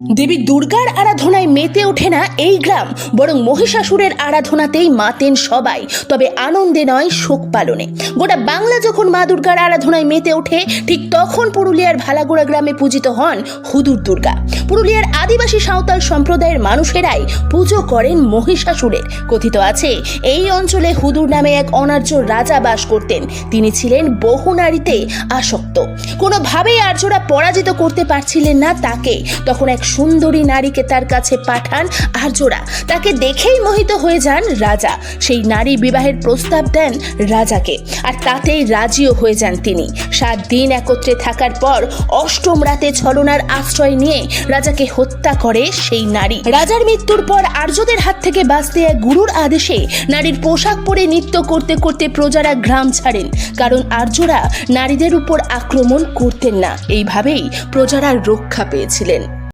দেবী দুর্গার আরাধনায় মেতে ওঠে না এই গ্রাম, বরং মহিষাসুরের আরাধনাতেই মাতেন সবাই, তবে আনন্দে নয়, শোক পালনে। গোটা বাংলা যখন মা দুর্গার আরাধনায় মেতে ওঠে, ঠিক তখন পুরুলিয়ার ভালাগোড়া গ্রামে পূজিত হন হুদুর দুর্গা। পুরুলিয়ার আদিবাসী সাঁওতাল সম্প্রদায়ের মানুষেরাই পুজো করেন মহিষাসুরের। কথিত আছে, এই অঞ্চলে হুদুর নামে এক অনার্য রাজা বাস করতেন। তিনি ছিলেন বহু নারীতে আসক্ত, কোনোভাবেই আর্যরা পরাজিত করতে পারছিলেন না তাকে। তখন এক সুন্দরী নারীকে তার কাছে পাঠান আর্যরা। তাকে দেখেই মোহিত হয়ে যান রাজা। সেই নারী বিবাহের প্রস্তাব দেন রাজাকে, আর তাতেই রাজিও হয়ে যান তিনি। 7 দিন একত্রে থাকার পর অষ্টম রাতে ছলনার আশ্রয় নিয়ে রাজাকে হত্যা করে সেই নারী। রাজার মৃত্যুর পর আর্যদের হাত থেকে বাঁচতে এক গুরুর আদেশে নারীর পোশাক পরে নৃত্য করতে করতে প্রজারা গ্রাম ছাড়েন, কারণ আর্যরা নারীদের উপর আক্রমণ করতেন না। এইভাবেই প্রজারা রক্ষা পেয়েছিলেন।